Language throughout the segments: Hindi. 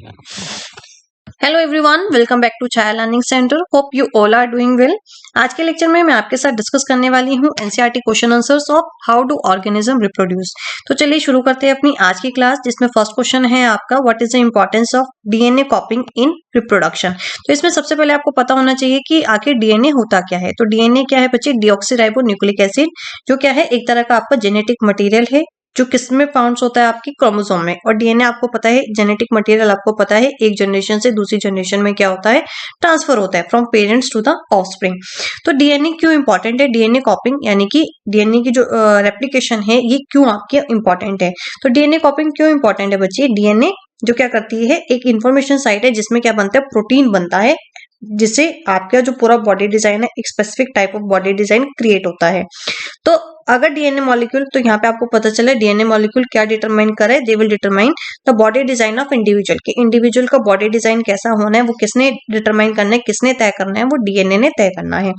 Hello everyone, welcome back to Chhaya learning centre. Hope you all are doing well. आज के लेक्चर में मैं आपके साथ डिस्कस करने वाली हूँ NCERT question answers of how do organism reproduce. तो चलिए शुरू करते हैं अपनी आज की क्लास, जिसमें फर्स्ट क्वेश्चन है आपका, what is the importance of DNA कॉपिंग in reproduction. तो इसमें सबसे पहले आपको पता होना चाहिए कि आखिर डीएनए होता क्या है। तो डीएनए क्या है बच्चे? डीऑक्सीराइबो न्यूक्लिक एसिड, जो क्या है एक तरह का आपका जेनेटिक मटेरियल है, जो किस में फाउंड होता है? आपकी क्रोमोसोम में। और डीएनए आपको पता है, जेनेटिक मटेरियल आपको पता है, एक जनरेशन से दूसरी जनरेशन में क्या होता है? ट्रांसफर होता है from parents to the offspring. तो डीएनए क्यों इंपॉर्टेंट है? डीएनए कॉपिंग यानी कि डीएनए की जो रेप्लिकेशन है, ये क्यों आपके इंपॉर्टेंट है? तो डीएनए कॉपिंग क्यों इंपॉर्टेंट है बच्चे? डीएनए जो क्या करती है, एक इंफॉर्मेशन साइट है जिसमें क्या बनता है? प्रोटीन बनता है, जिससे आपका जो पूरा बॉडी डिजाइन है, एक specific type of body design create होता है। तो अगर डीएनए मॉलिक्यूल, तो यहाँ पे आपको पता चला डीएनए मॉलिक्यूल क्या डिटरमाइन करे? They will determine the body design of individual. के इंडिविजुअल का बॉडी डिजाइन कैसा होना है, वो किसने डिटरमाइन करना है, किसने तय करना है? वो डीएनए ने तय करना है।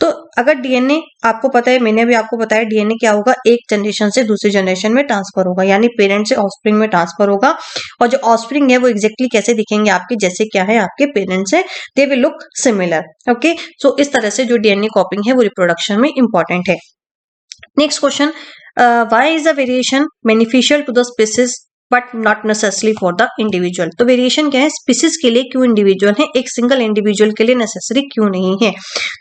तो अगर डीएनए आपको पता है, मैंने भी आपको बताया, डीएनए क्या होगा? एक जनरेशन से दूसरी जनरेशन में ट्रांसफर होगा, यानी पेरेंट से ऑफस्प्रिंग में ट्रांसफर होगा। और जो ऑफस्प्रिंग है वो एग्जैक्टली कैसे दिखेंगे आपके? जैसे क्या है आपके पेरेंट्स है, they will look similar. Okay, so इस तरह से जो डीएनए कॉपिंग है वो रिप्रोडक्शन में इंपॉर्टेंट है। Next question, why is the variation beneficial to the species but not necessary for the individual. तो वेरिएशन क्या है? स्पीसीज के लिए क्यों इंडिविजुअल है, एक सिंगल इंडिविजुअल के लिए नेसेसरी क्यों नहीं है?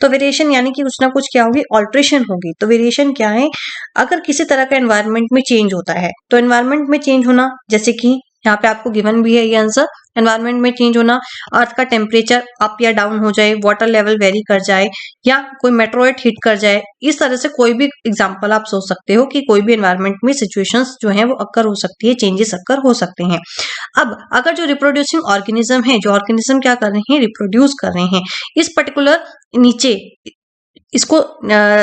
तो वेरिएशन यानी कि कुछ ना कुछ क्या होगी? ऑल्ट्रेशन होगी। तो वेरिएशन क्या है? अगर किसी तरह का एनवायरनमेंट में चेंज होता है, तो एनवायरनमेंट में चेंज होना, जैसे कि यहाँ पे आपको गिवन भी है ये आंसर, एनवायरनमेंट में चेंज होना, अर्थ का टेम्परेचर अप या डाउन हो जाए, वाटर लेवल वेरी कर जाए, या कोई मेट्रोइड हिट कर जाए, इस तरह से कोई भी एग्जांपल आप सोच सकते हो कि कोई भी एनवायरनमेंट में सिचुएशंस जो है वो अक्कर हो सकती है, चेंजेस अक्कर हो सकते हैं। अब अगर जो रिप्रोड्यूसिंग ऑर्गेनिज्म है, जो ऑर्गेनिज्म क्या कर रहे हैं? रिप्रोड्यूस कर रहे हैं, इस पर्टिकुलर नीचे इसको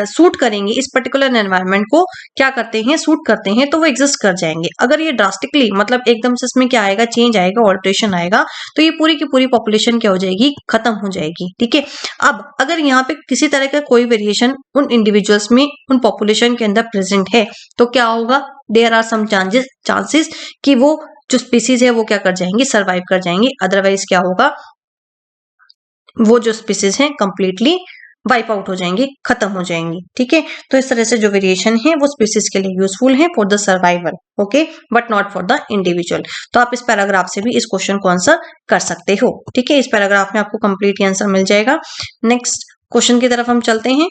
सूट करेंगे, इस पर्टिकुलर एनवायरनमेंट को क्या करते हैं? सूट करते हैं, तो वो एग्जिस्ट कर जाएंगे। अगर ये ड्रास्टिकली, मतलब एकदम से इसमें क्या आएगा? चेंज आएगा, ऑल्ट्रेशन आएगा, तो ये पूरी की पूरी पॉपुलेशन क्या हो जाएगी? खत्म हो जाएगी। ठीक है। अब अगर यहाँ पे किसी तरह का कोई वेरिएशन उन इंडिविजुअल्स में, उन पॉपुलेशन के अंदर प्रेजेंट है, तो क्या होगा? देयर आर सम चांसेस कि वो जो स्पीसीज है वो क्या कर जाएंगी? सर्वाइव कर जाएंगी। अदरवाइज क्या होगा? वो जो स्पीसीज हैं कंप्लीटली वाइप आउट हो जाएंगी, खत्म हो जाएंगी। ठीक है। तो इस तरह से जो वेरिएशन है वो स्पीसीज के लिए यूजफुल है for the survival, okay, but not for the individual. तो आप इस पैराग्राफ से भी इस क्वेश्चन को आंसर कर सकते हो। ठीक है, इस पैराग्राफ में आपको कंप्लीट आंसर मिल जाएगा। नेक्स्ट क्वेश्चन की तरफ हम चलते हैं।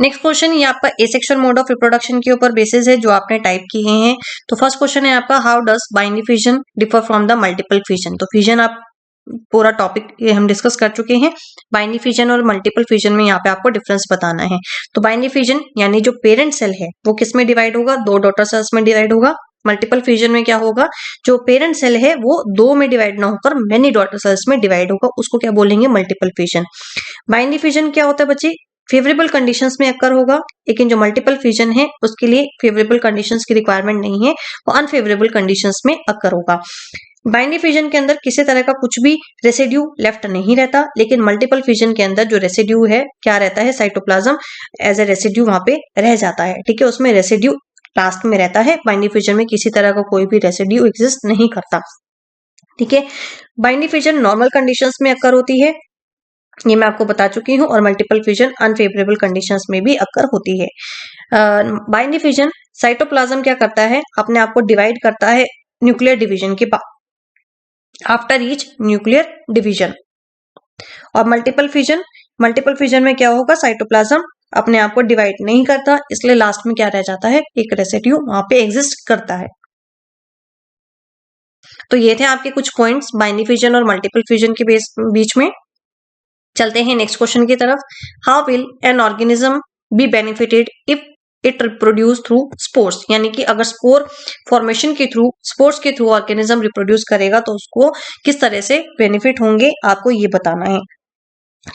नेक्स्ट क्वेश्चन ये आपका एसेक्सुअल मोड ऑफ रिप्रोडक्शन के ऊपर बेसिस है, जो आपने टाइप किए हैं। तो फर्स्ट क्वेश्चन है आपका, how does binary fission differ from the multiple fission. तो फिजन आप पूरा टॉपिक ये हम डिस्कस कर चुके हैं। बाइनरी फिजन और मल्टीपल फिजन में यहाँ पे आपको डिफरेंस बताना है। तो बाइनरी फिजन यानी जो पेरेंट सेल है वो किस में डिवाइड होगा? दो डॉटर सेल्स में डिवाइड होगा। मल्टीपल फिजन में क्या होगा? जो पेरेंट सेल है वो दो में डिवाइड ना होकर मेनी डॉटर सेल्स में डिवाइड होगा, उसको क्या बोलेंगे? Multiple fission. बाइनरी फिजन क्या होता है बच्चे? फेवरेबल कंडीशंस में अक्कर होगा, लेकिन जो मल्टीपल फिजन है उसके लिए फेवरेबल कंडीशंस की रिक्वायरमेंट नहीं है, वो अनफेवरेबल कंडीशंस में अक्कर होगा। बाइनरी फिजन के अंदर किसी तरह का कुछ भी रेसिड्यू लेफ्ट नहीं रहता, लेकिन मल्टीपल फिजन के अंदर जो रेसिड्यू है क्या रहता है? साइटोप्लाज्म एज ए रेसिड्यू वहां पे रह जाता है। ठीक है, उसमें रेसिड्यू लास्ट में रहता है। बाइनरी फिजन में किसी तरह का कोई भी रेसिड्यू एग्जिस्ट नहीं करता। ठीक है, बाइनरी फिजन नॉर्मल कंडीशंस में अक्कर होती है, ये मैं आपको बता चुकी हूँ, और मल्टीपल फिजन अनफेवरेबल कंडीशंस में भी अक्कर होती है। बाइनरी फिजन साइटोप्लाज्म क्या करता है? अपने आप को डिवाइड करता है न्यूक्लियर डिवीजन के बाद, आफ्टर ईच न्यूक्लियर डिवीजन। और मल्टीपल फिजन में क्या होगा? साइटोप्लाज्म अपने आप को डिवाइड नहीं करता, इसलिए लास्ट में क्या रह जाता है? एक रेसिड्यू वहां पे एग्जिस्ट करता है। तो ये थे आपके कुछ पॉइंट्स बाइनरी फिजन और मल्टीपल फिजन के बीच में। चलते हैं नेक्स्ट क्वेश्चन की तरफ। How will an organism be benefited if it reproduce through spores. यानी कि अगर स्पोर फॉर्मेशन के थ्रू, स्पोर्स के थ्रू ऑर्गेनिज्म रिप्रोड्यूस करेगा तो उसको किस तरह से बेनिफिट होंगे, आपको ये बताना है।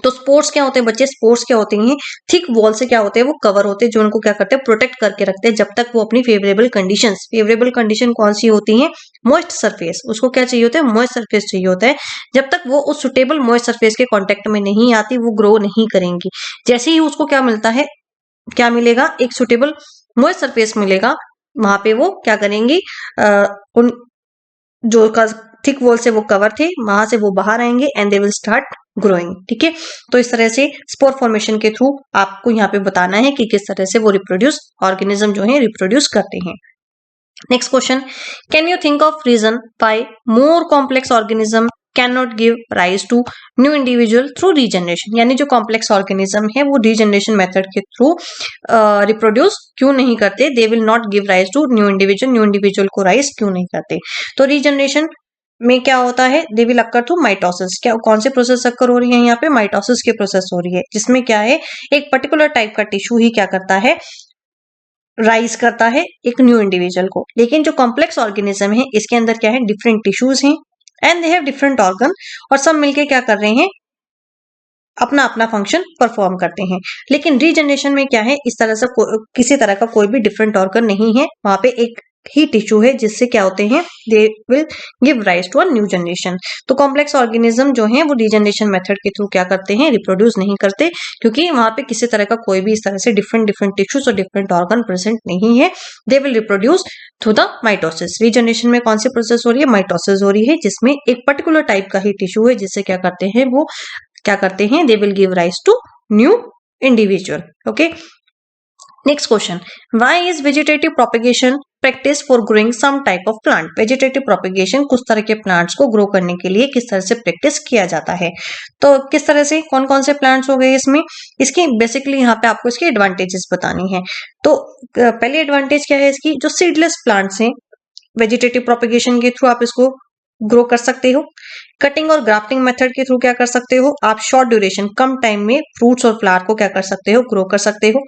तो स्पोर्स क्या होते हैं बच्चे? स्पोर्स क्या होते हैं? थिक वॉल से क्या होते हैं? वो कवर होते हैं, जो उनको क्या करते हैं? प्रोटेक्ट करके रखते हैं, जब तक वो अपनी फेवरेबल कंडीशन कौन सी होती है? Moist surface. उसको क्या चाहिए होता है? मॉइस्ट सरफेस चाहिए होता है। जब तक वो उस सुटेबल मॉइस्ट सरफेस के कॉन्टेक्ट में नहीं आती, वो ग्रो नहीं करेंगी। जैसे ही उसको क्या मिलता है, क्या मिलेगा? एक सुटेबल मॉइस्ट सरफेस मिलेगा, वहां पे वो क्या करेंगी? उन जो थिक वॉल से वो कवर थे वहां से वो बाहर आएंगे and they will start growing. ठीक है, तो इस तरह से स्पोर फॉर्मेशन के थ्रू आपको यहाँ पे बताना है कि किस तरह से वो रिप्रोड्यूस ऑर्गेनिज्म जो है रिप्रोड्यूस करते हैं। Next question, can you think of reason why more complex organism can not give rise to new individual through regeneration, यानी जो कॉम्प्लेक्स ऑर्गेनिज्म है वो रीजनरेशन मेथड के थ्रू रिप्रोड्यूस क्यों नहीं करते, they will not give rise to new individual को राइज क्यों नहीं करते। तो रीजनरेशन में क्या होता है, they will occur through mitosis. क्या कौन सी प्रोसेस अकर हो रही है यहाँ पे, माइटोसिस की प्रोसेस हो रही है, जिसमें क्या है एक पर्टिकुलर टाइप का टिश्यू ही क्या करता है, राइज करता है एक न्यू इंडिविजुअल को। लेकिन जो कॉम्प्लेक्स ऑर्गेनिज्म है इसके अंदर क्या है, डिफरेंट टिश्यूज हैं and they have different organ, और सब मिलके क्या कर रहे हैं, अपना अपना फंक्शन परफॉर्म करते हैं। लेकिन रीजनरेशन में क्या है, इस तरह से किसी तरह का कोई भी डिफरेंट ऑर्गन नहीं है, वहां पे एक ही टिश्यू है जिससे क्या होते हैं, they will give rise to a new generation. तो कॉम्प्लेक्स ऑर्गेनिज्म जो है वो रीजनरेशन मेथड के थ्रू क्या करते हैं, रिप्रोड्यूस नहीं करते, क्योंकि वहां पे किसी तरह का कोई भी इस तरह से डिफरेंट टिश्यूज और डिफरेंट ऑर्गन प्रेजेंट नहीं है। They will reproduce through the mitosis. Regeneration में कौन सी प्रोसेस हो रही है, माइटोसिस हो रही है, जिसमें एक पर्टिकुलर टाइप का ही टिश्यू है जिससे क्या करते हैं, वो क्या करते हैं, they will give rise to new individual. Okay, next question, why is vegetative propagation practice for growing some type of plant. Vegetative propagation कुछ तरह के प्लांट्स को ग्रो करने के लिए किस तरह से प्रैक्टिस किया जाता है। तो किस तरह से, कौन कौन से प्लांट्स हो गए इसमें, इसकी बेसिकली यहाँ पे आपको इसकी एडवांटेजेस बतानी है। तो पहली एडवांटेज क्या है इसकी, जो सीडलेस प्लांट्स हैं वेजिटेटिव प्रोपेगेशन के थ्रू आप इसको ग्रो कर सकते हो। कटिंग और ग्राफ्टिंग मेथड के थ्रू क्या कर सकते हो, आप शॉर्ट ड्यूरेशन कम टाइम में फ्रूट्स और फ्लावर को क्या कर सकते हो, ग्रो कर सकते हो।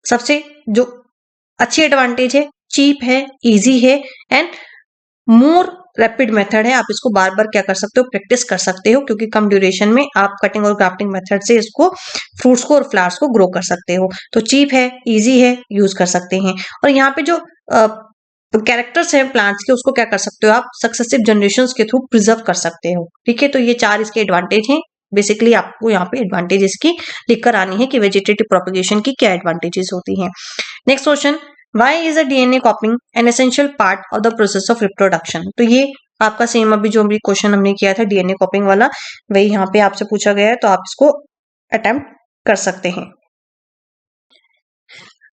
सबसे जो अच्छी एडवांटेज है, चीप है, इजी है एंड मोर रैपिड मेथड है। आप इसको बार बार क्या कर सकते हो, प्रैक्टिस कर सकते हो, क्योंकि कम ड्यूरेशन में आप कटिंग और ग्राफ्टिंग मेथड से इसको फ्रूट्स को और फ्लावर्स को ग्रो कर सकते हो। तो चीप है, इजी है, यूज कर सकते हैं। और यहाँ पे जो कैरेक्टर्स हैं प्लांट्स के, उसको क्या कर सकते हो आप, सक्सेसिव जनरेशंस के थ्रू प्रिजर्व कर सकते हो। ठीक है, तो ये 4 इसके एडवांटेज हैं। बेसिकली आपको यहाँ पे एडवांटेजेस की लिखकर आनी है कि वेजिटेटिव प्रोपेगेशन की क्या एडवांटेजेस होती हैं। Next question, why is a DNA कॉपिंग an essential part of the process of reproduction. तो ये आपका सेम अभी जो भी क्वेश्चन हमने किया था डीएनए कॉपिंग वाला, वही यहाँ पे आपसे पूछा गया है, तो आप इसको अटेम्प्ट कर सकते हैं।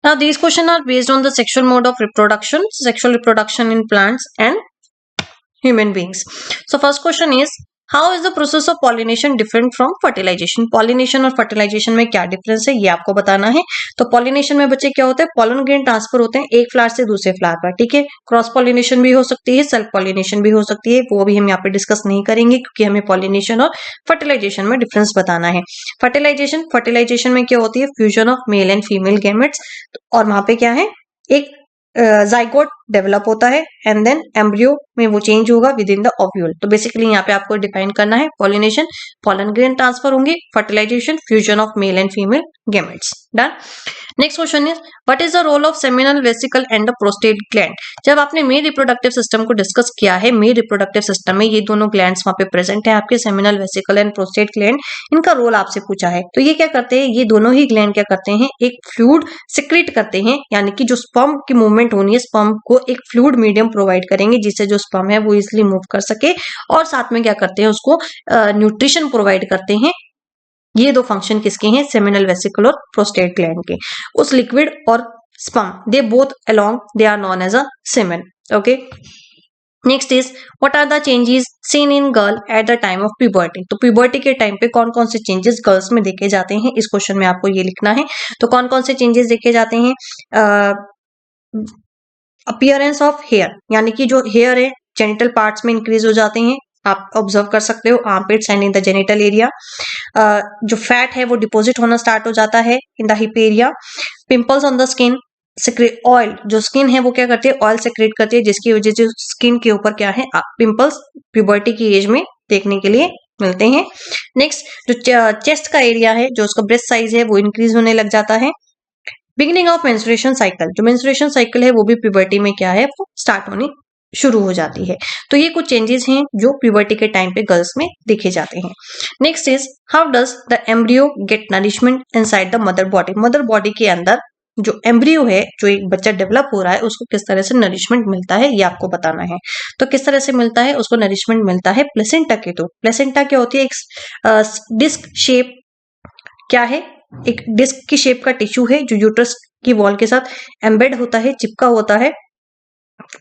Now these questions are based on the sexual mode of reproduction in plants and human beings. So first question is, how is the process of pollination different from fertilization? Pollination और fertilization में क्या डिफरेंस है ये आपको बताना है। तो pollination में बच्चे क्या होता है, pollen grain ट्रांसफर होते हैं एक फ्लावर से दूसरे फ्लावर पर। ठीक है, क्रॉस पॉलिनेशन भी हो सकती है, सेल्फ पॉलिनेशन भी हो सकती है, वो भी हम यहाँ पे डिस्कस नहीं करेंगे क्योंकि हमें पॉलिनेशन और फर्टिलाइजेशन में डिफरेंस बताना है। फर्टिलाइजेशन में क्या होती है, fusion of male and female gametes, और वहां पे क्या है, एक जाइगोट डेवलप होता है एंड देन एम्ब्रियो में वो चेंज होगा विद इन द ओव्यूल। तो बेसिकली यहाँ पे आपको डिफाइन करना है, पॉलिनेशन पॉलन ग्रेन ट्रांसफर होंगे, fertilization fusion of male and female gametes. Done. Next question is, what is the role of seminal vesicle and the prostate gland. जब आपने मेल रिप्रोडक्टिव सिस्टम को डिस्कस किया है, मेल रिप्रोडक्टिव सिस्टम में ये दोनों ग्लैंड्स वहां पे प्रेजेंट है आपके, seminal vesicle and prostate gland, इनका रोल आपसे पूछा है। तो ये क्या करते हैं, ये दोनों ही ग्लैंड क्या करते हैं, एक फ्लूइड सिक्रीट करते हैं, यानी कि जो स्पर्म की मूवमेंट होनी है, स्पर्म को एक फ्लूइड मीडियम प्रोवाइड करेंगे जिससे जो स्पर्म है वो इजिली मूव कर सके, और साथ में क्या करते हैं, उसको न्यूट्रिशन प्रोवाइड करते हैं। ये दो फंक्शन किसके हैं, सेमिनल वेसिकल और प्रोस्टेट ग्लैंड के। उस लिक्विड और sperm, they both along, they are known as a semen. Okay, next is, what are the changes seen in girl at the time of puberty. तो प्यूबर्टी के टाइम पे कौन कौन से चेंजेस गर्ल्स में देखे जाते हैं, इस क्वेश्चन में आपको ये लिखना है। तो कौन कौन से चेंजेस देखे जाते हैं, अपीयरेंस ऑफ हेयर, यानी कि जो हेयर है जेनिटल पार्ट्स में इंक्रीज हो जाते हैं, आप ऑब्जर्व कर सकते हो, armpits and in the genital area. जो फैट है वो डिपॉजिट होना स्टार्ट हो जाता है in the hip area. Pimples on the skin, oil, जो स्किन है वो क्या करती है, ऑयल सेक्रेट करती है, जिसकी वजह से स्किन के ऊपर क्या है, पिंपल्स प्यूबर्टी की एज में देखने के लिए मिलते हैं। नेक्स्ट जो चेस्ट का एरिया है, जो उसका ब्रेस्ट साइज है वो इंक्रीज होने लग जाता है। बिगिनिंग ऑफ मेंस्ट्रुएशन साइकिल, जो मेंस्ट्रुएशन साइकिल है वो भी प्यूबर्टी में क्या है, वो स्टार्ट होनी शुरू हो जाती है। तो ये कुछ चेंजेस हैं जो प्यूबर्टी के टाइम पे गर्ल्स में देखे जाते हैं। Next is, how does the embryo get nourishment inside the mother body. Mother body के अंदर जो एम्ब्रियो है, जो एक बच्चा डेवलप हो रहा है, उसको किस तरह से नरिशमेंट मिलता है ये आपको बताना है। तो किस तरह से मिलता है उसको नरिशमेंट मिलता है प्लेसेंटा के थ्रू। प्लेसेंटा क्या होती है, एक डिस्क शेप, क्या है, एक डिस्क की शेप का टिश्यू है जो यूट्रस की वॉल के साथ एम्बेड होता है, चिपका होता है।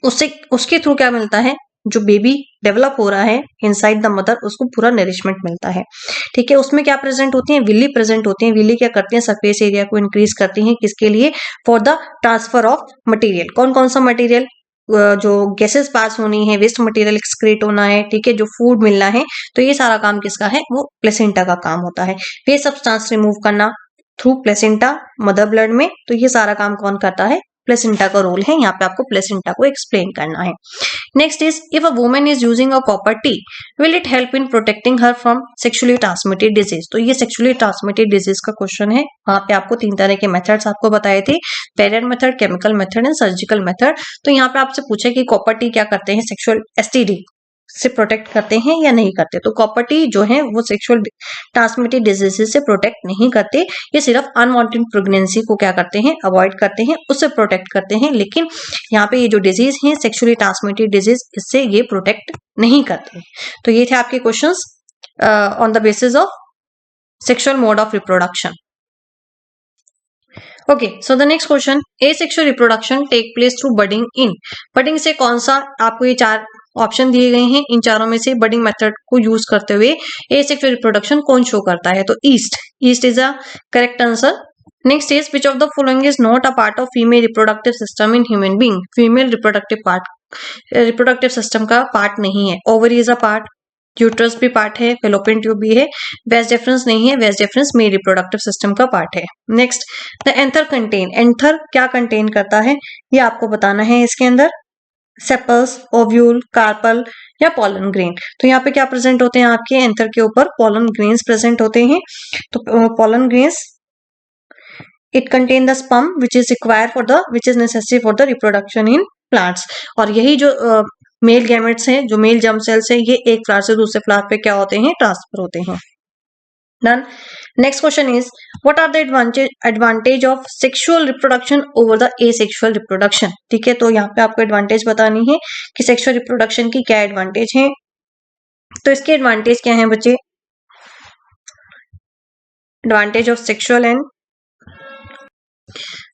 उससे उसके थ्रू क्या मिलता है, जो बेबी डेवलप हो रहा है इनसाइड द मदर, उसको पूरा नरिशमेंट मिलता है। ठीक है, उसमें क्या प्रेजेंट होती है, विली प्रेजेंट होती है। विली क्या करती है, सरफेस एरिया को इंक्रीज करती है, किसके लिए, for the transfer of material. कौन कौन सा मटेरियल, जो गैसेस पास होनी है, वेस्ट मटेरियल एक्सक्रीट होना है, ठीक है, जो फूड मिलना है, तो ये सारा काम किसका है, वो प्लेसेंटा का काम होता है। वे सब्सटेंस रिमूव करना थ्रू प्लेसेंटा मदर ब्लड में, तो ये सारा काम कौन करता है, प्लेसेंटा का रोल है। यहाँ पे आपको प्लेसेंटा को एक्सप्लेन करना है। Next is, if a woman is using a copper T, will it help in protecting her from sexually transmitted disease. तो ये सेक्सुअली ट्रांसमिटेड डिजीज का क्वेश्चन है। वहां पे आपको 3 तरह के मेथड्स आपको बताए थे, parent method, chemical method and surgical method. तो यहाँ पे आपसे पूछा कि कॉपर टी क्या करते हैं, सेक्सुअल एसटीडी से प्रोटेक्ट करते हैं या नहीं करते। तो कॉपर टी जो है वो सेक्सुअल ट्रांसमिटेड डिजीजेस से प्रोटेक्ट नहीं करते, ये सिर्फ अनवांटेड प्रेगनेंसी को क्या करते हैं, अवॉइड करते हैं, उससे प्रोटेक्ट करते हैं। लेकिन यहाँ पे ये जो डिजीज है सेक्सुअली ट्रांसमिटेड डिजीज, इससे ये प्रोटेक्ट नहीं करते। तो ये थे आपके questions on the basis of sexual mode of reproduction. Okay, so the next question, asexual reproduction take place through budding in. Budding से कौन सा, आपको ये 4 ऑप्शन दिए गए हैं, इन चारों में से बडिंग मेथड को यूज करते हुए एसेक्सुअल रिप्रोडक्शन कौन शो करता है। तो yeast is a correct answer. Next is, which of the following is not a part of female reproductive system in human being. Female reproductive system का पार्ट नहीं है। Ovary is a part, uterus भी पार्ट है, फेलोपियन ट्यूब भी है, वेज डिफरेंस नहीं है, vas deferens male reproductive system का पार्ट है। Next, the anther contain, anther क्या कंटेन करता है ये आपको बताना है। इसके अंदर सेपल्स, ओव्यूल, कार्पल या पोलन ग्रेन। तो यहाँ पे क्या प्रेजेंट होते हैं, आपके एंथर के ऊपर पोलन ग्रेन्स प्रेजेंट होते हैं। तो pollen grains, it contain the sperm which is required for the, which is necessary for the reproduction in plants. और यही जो मेल गैमेट्स हैं, जो मेल जर्म सेल्स हैं, ये एक फ्लावर से दूसरे फ्लावर पे क्या होते हैं, ट्रांसफर होते हैं। Done. Next question is, what are the advantage of sexual reproduction over the asexual reproduction. ठीक है, तो यहाँ पे आपको एडवांटेज बतानी है कि सेक्सुअल रिप्रोडक्शन की क्या एडवांटेज है। तो इसके एडवांटेज क्या है बच्चे, advantage of sexual and,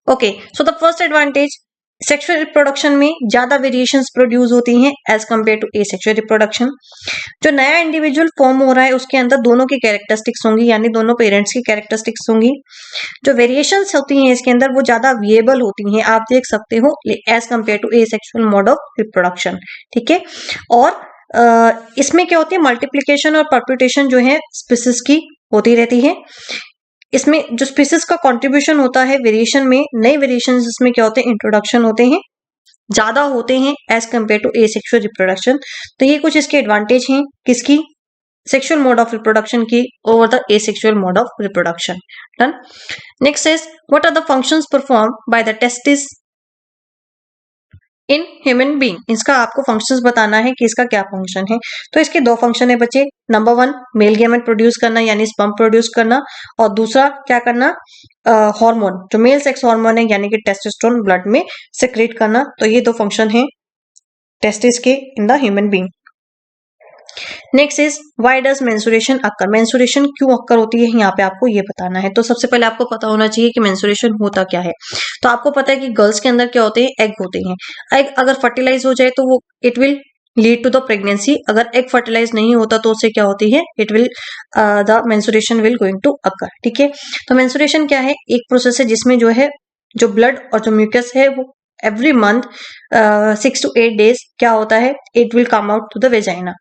okay, so the first advantage, sexual reproduction में ज्यादा वेरिएशंस प्रोड्यूस होती हैं as compare to asexual reproduction. जो नया इंडिविजुअल फॉर्म हो रहा है उसके अंदर दोनों की कैरेक्टरिस्टिक्स होंगी, यानी दोनों पेरेंट्स की कैरेक्टरिस्टिक्स होंगी। जो वेरिएशंस होती हैं इसके अंदर वो ज्यादा वेरिएबल होती हैं, आप देख सकते हो, as compare to asexual mode of reproduction. ठीक है, और इसमें क्या होती है, मल्टीप्लीकेशन और परप्यूटेशन जो है स्पीसीज की होती रहती है। इसमें जो स्पीसीज का कंट्रीब्यूशन होता है वेरिएशन में, नए वेरिएशन इसमें क्या होते हैं, इंट्रोडक्शन होते हैं, ज्यादा होते हैं as compare to asexual reproduction. तो ये कुछ इसके एडवांटेज हैं, किसकी, सेक्सुअल मोड ऑफ रिप्रोडक्शन की over the asexual mode of reproduction. Done. Next is, what are the functions perform by the testis in human being. इसका आपको फंक्शंस बताना है कि इसका क्या फंक्शन है। तो इसके 2 फंक्शन है बच्चे, नंबर 1 मेल गैमेट प्रोड्यूस करना यानी स्पर्म प्रोड्यूस करना, और दूसरा क्या करना, हार्मोन, जो मेल सेक्स हार्मोन है यानी कि टेस्टोस्टेरोन ब्लड में सेक्रेट करना। तो ये 2 फंक्शन है टेस्टिस के in the human being. Next is, why does menstruation occur. Menstruation क्यों अकर होती है, यहाँ पे आपको ये बताना है। तो सबसे पहले आपको पता होना चाहिए कि मेंस्ट्रुएशन होता क्या है। तो आपको पता है कि गर्ल्स के अंदर क्या होते हैं, एग होते हैं। एग अगर फर्टिलाइज हो जाए तो वो it will lead to the pregnancy. अगर एग फर्टिलाइज नहीं होता तो उससे क्या होती है, it will the menstruation will going to occur. ठीक है, तो मेंस्ट्रुएशन क्या है, एक प्रोसेस है जिसमें जो है जो ब्लड और जो म्यूकस है वो एवरी मंथ 6 to 8 days क्या होता है, it will come out to the vagina.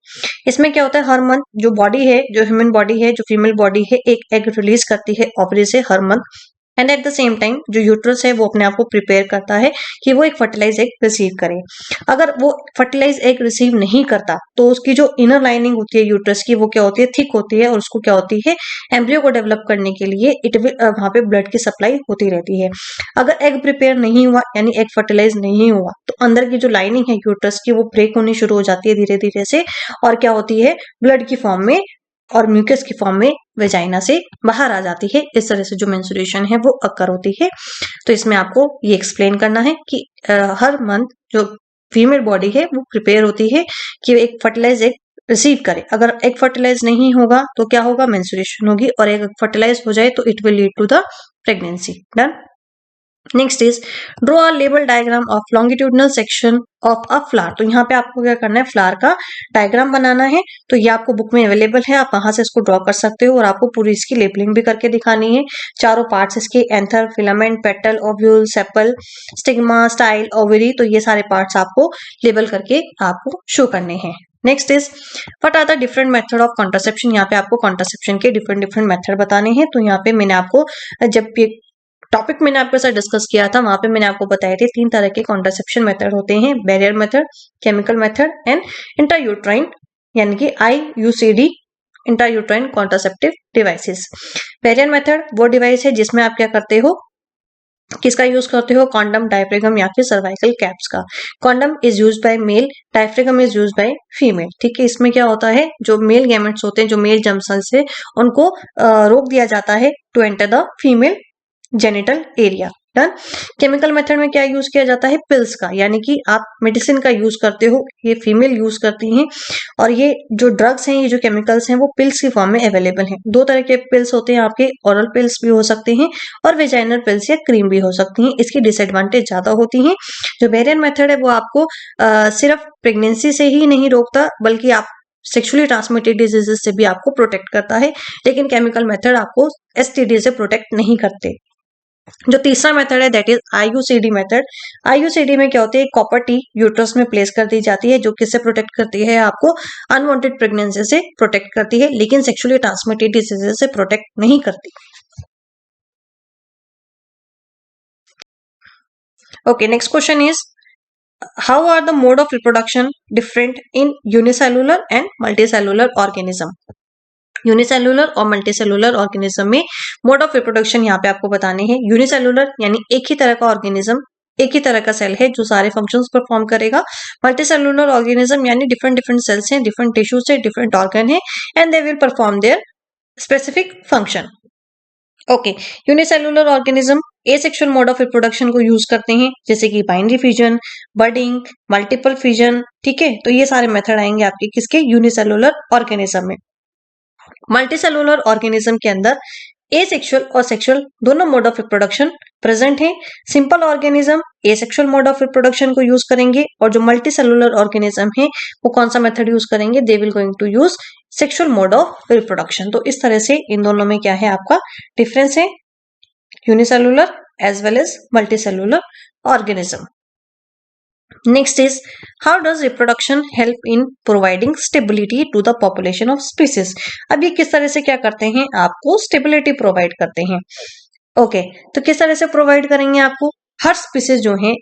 इसमें क्या होता है, हर मंथ जो बॉडी है, जो ह्यूमन बॉडी है, जो फीमेल बॉडी है, एक एग रिलीज करती है ओवरी से हर month. And at the same time जो यूट्रस है वो अपने आप को प्रिपेयर करता है कि वो एक फर्टिलाइज एग रिसीव करे। अगर वो फर्टिलाइज एग रिसीव नहीं करता तो उसकी जो इनर लाइनिंग होती है यूट्रस की वो क्या होती है, थिक होती है, और उसको क्या होती है, एम्ब्रियो को डेवलप करने के लिए इट विल वहां पे ब्लड की सप्लाई होती रहती है। अगर एग प्रिपेयर नहीं हुआ यानी एग फर्टिलाइज नहीं हुआ तो अंदर की जो लाइनिंग है यूट्रस की वो ब्रेक होनी शुरू हो जाती है धीरे धीरे से, और क्या होती है, ब्लड की फॉर्म में और म्यूकस की फॉर्म में वेजाइना से बाहर आ जाती है। इस तरह से जो मेंस्ट्रुएशन है वो अकर होती है। तो इसमें आपको ये एक्सप्लेन करना है कि हर मंथ जो फीमेल बॉडी है वो प्रिपेयर होती है कि एक फर्टिलाइज एग रिसीव करे। अगर एग फर्टिलाइज नहीं होगा तो क्या होगा, मेंस्ट्रुएशन होगी, और एग फर्टिलाइज हो जाए तो it will lead to the pregnancy. Done. Next is draw a label diagram of longitudinal section of a flower. तो यहाँ पे आपको क्या करना है, फ्लावर का डायग्राम बनाना है। तो ये आपको बुक में अवेलेबल है, आप वहां से इसको ड्रॉ कर सकते हो और आपको पूरी इसकी लेबलिंग भी करके दिखानी है। चारों पार्ट्स इसके, anther, filament, petal, ovule, sepal, stigma, style, ovary, तो ये सारे पार्ट्स आपको लेबल करके आपको शो करने हैं। Next is what are the different method of contraception. यहाँ पे आपको कॉन्ट्रासेप्शन के डिफरेंट डिफरेंट मेथड बताने हैं। तो यहाँ पे मैंने आपको जब ये टॉपिक मैंने आपके साथ डिस्कस किया था वहां पे मैंने आपको बताए थे 3 तरह के कॉन्ट्रासेप्शन मेथड होते हैं, barrier method, chemical method and intrauterine यानी कि IUCD, intrauterine contraceptive devices. Barrier method वो डिवाइस है जिसमें आप क्या करते हो, किसका यूज करते हो, कॉन्डम, डायफ्रागम या फिर सर्वाइकल कैप्स का। Condom is use by male, diaphragm is use by female. ठीक है, इसमें क्या होता है, जो मेल गैमेट्स होते हैं, जो मेल जर्म सेल्स है, उनको रोक दिया जाता है to enter the female genital area. Done. Chemical method में क्या यूज किया जाता है, पिल्स का, यानी कि आप मेडिसिन का यूज करते हो, ये फीमेल यूज करती हैं। और ये जो ड्रग्स हैं, ये जो केमिकल्स हैं, वो पिल्स की फॉर्म में अवेलेबल हैं। 2 तरह के पिल्स होते हैं आपके, ओरल पिल्स भी हो सकते हैं और वेजाइनल पिल्स या क्रीम भी हो सकती हैं। इसकी डिसएडवांटेज ज्यादा होती हैं। जो बैरियर मेथड है वो आपको सिर्फ प्रेगनेंसी से ही नहीं रोकता, बल्कि आप सेक्सुअली ट्रांसमिटेड डिजीजेस से भी आपको प्रोटेक्ट करता है। लेकिन केमिकल मेथड आपको STD से प्रोटेक्ट नहीं करते। जो तीसरा मेथड है that is IUCD method. IUCD में क्या होती है, कॉपर टी यूट्रस में प्लेस कर दी जाती है, जो किससे प्रोटेक्ट करती है, आपको अनवांटेड प्रेगनेंसी से प्रोटेक्ट करती है, लेकिन सेक्सुअली ट्रांसमिटेड डिजीजेस से प्रोटेक्ट नहीं करती। Okay, next question is how are the mode of reproduction different in unicellular and multicellular organism. Unicellular और मल्टीसेलुलर ऑर्गेनिज्म में मोड ऑफ रिप्रोडक्शन यहाँ पे आपको बताने हैं। यूनिसेलुलर यानी एक ही तरह का ऑर्गेनिज्म, एक ही तरह का सेल है जो सारे फंक्शंस परफॉर्म करेगा। मल्टीसेलुलर ऑर्गेनिज्म यानी डिफरेंट डिफरेंट सेल्स हैं, डिफरेंट टिश्यूज से, डिफरेंट ऑर्गन है, and they will perform there specific function. Okay, unicellular organism asexual mode of reproduction को यूज करते हैं, जैसे कि binary fission, budding, multiple fission. ठीक है, तो ये सारे मेथड आएंगे आपके किसके, यूनिसेलुलर ऑर्गेनिज्म में। मल्टीसेलुलर ऑर्गेनिज्म के अंदर एसेक्सुअल और सेक्सुअल दोनों मोड ऑफ रिप्रोडक्शन प्रेजेंट है। Simple organism asexual mode of reproduction को यूज करेंगे, और जो मल्टीसेलुलर ऑर्गेनिज्म है वो कौन सा मेथड यूज करेंगे, they will going to use sexual mode of reproduction. तो इस तरह से इन दोनों में क्या है आपका डिफरेंस है, unicellular as well as multicellular organism. Next is how does reproduction help in providing stability to the population of species। अब ये किस तरह से क्या करते हैं, आपको स्टेबिलिटी प्रोवाइड करते हैं। ओके, तो किस तरह से प्रोवाइड करेंगे आपको, हर स्पीसीज जो है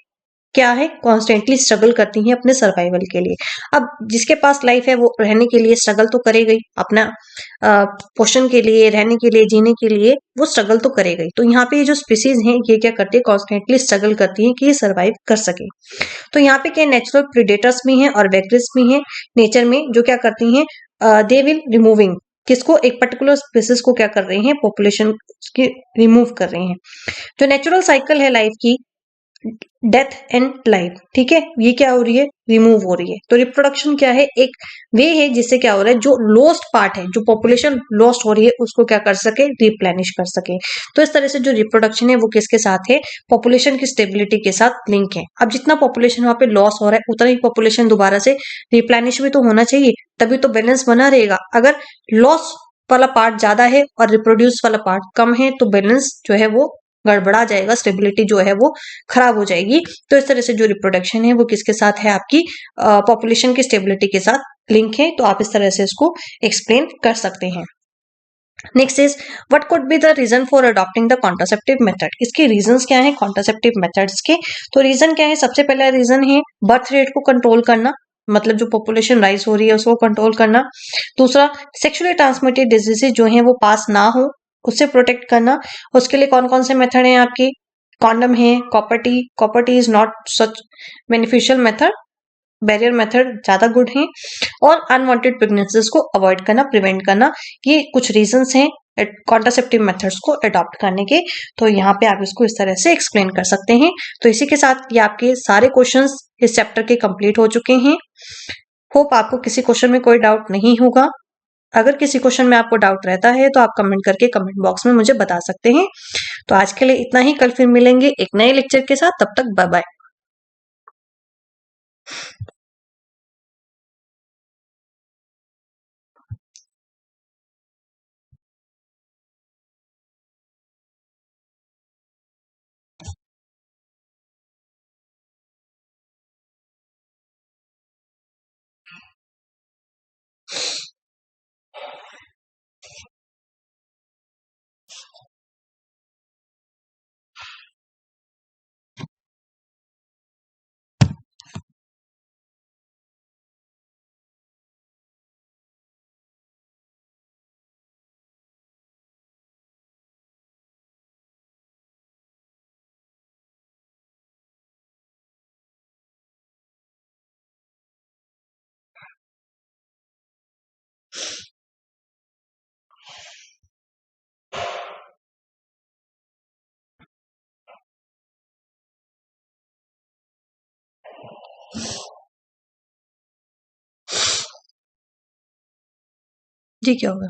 क्या है, कॉन्स्टेंटली स्ट्रगल करती हैं अपने सर्वाइवल के लिए। अब जिसके पास लाइफ है वो रहने के लिए स्ट्रगल तो करेगा ही, अपना पोषण के लिए, रहने के लिए, जीने के लिए वो स्ट्रगल तो करेगा ही। तो यहाँ पे ये जो स्पीसीज हैं ये क्या करती है, कॉन्स्टेंटली स्ट्रगल करती हैं कि ये सर्वाइव कर सके। तो यहाँ पे क्या नेचुरल प्रीडेटर्स भी हैं और वेक्टर्स भी हैं नेचर में, जो क्या करती हैं, दे विल रिमूविंग किसको, एक पर्टिकुलर स्पीसीज को क्या कर रहे हैं, पॉपुलेशन की रिमूव कर रहे हैं। जो नेचुरल साइकिल है लाइफ की, डेथ एंड लाइफ, ठीक है, ये क्या हो रही है, रिमूव हो रही है। तो रिप्रोडक्शन क्या है, एक वे है जिससे क्या हो रहा है, जो लॉस्ट पार्ट है, जो पॉपुलेशन लॉस्ट हो रही है, उसको क्या कर सके, रिप्लेनिश कर सके। तो इस तरह से जो रिप्रोडक्शन है वो किसके साथ है, पॉपुलेशन की स्टेबिलिटी के साथ लिंक है। अब जितना पॉपुलेशन वहां पे लॉस हो रहा है उतना ही पॉपुलेशन दोबारा से रिप्लेनिश भी तो होना चाहिए, तभी तो बैलेंस बना रहेगा। अगर लॉस वाला पार्ट ज्यादा है और रिप्रोड्यूस वाला पार्ट कम है तो बैलेंस जो है वो गड़बड़ा जाएगा, स्टेबिलिटी जो है वो खराब हो जाएगी। तो इस तरह से जो रिप्रोडक्शन है वो किसके साथ है, आपकी पॉपुलेशन की स्टेबिलिटी के साथ लिंक है। तो आप इस तरह से इसको एक्सप्लेन कर सकते हैं। Next is what could be the reason for adopting the contraceptive method. इसके रीजंस क्या है कॉन्ट्रासेप्टिव मेथड्स के, तो रीजन क्या है, सबसे पहला रीजन है बर्थ रेट को कंट्रोल करना, मतलब जो पॉपुलेशन राइज हो रही है उसको कंट्रोल करना। दूसरा, सेक्सुअली ट्रांसमिटेड डिजीजेस जो है वो पास ना हो, उससे प्रोटेक्ट करना। उसके लिए कौन कौन से मेथड हैं आपके, कॉन्डम है, copper T is not such beneficial method, barrier method ज्यादा गुड है। और अनवांटेड प्रेगनेंसीज को अवॉइड करना, प्रिवेंट करना, ये कुछ रीजंस हैं कॉन्ट्रासेप्टिव मेथड्स को अडॉप्ट करने के। तो यहाँ पे आप इसको इस तरह से एक्सप्लेन कर सकते हैं। तो इसी के साथ ये आपके सारे क्वेश्चंस इस चैप्टर के कंप्लीट हो चुके हैं। होप आपको किसी क्वेश्चन में कोई डाउट नहीं होगा। अगर किसी क्वेश्चन में आपको डाउट रहता है तो आप कमेंट करके कमेंट बॉक्स में मुझे बता सकते हैं। तो आज के लिए इतना ही, कल फिर मिलेंगे एक नए लेक्चर के साथ। तब तक बाय बाय। जी क्या होगा?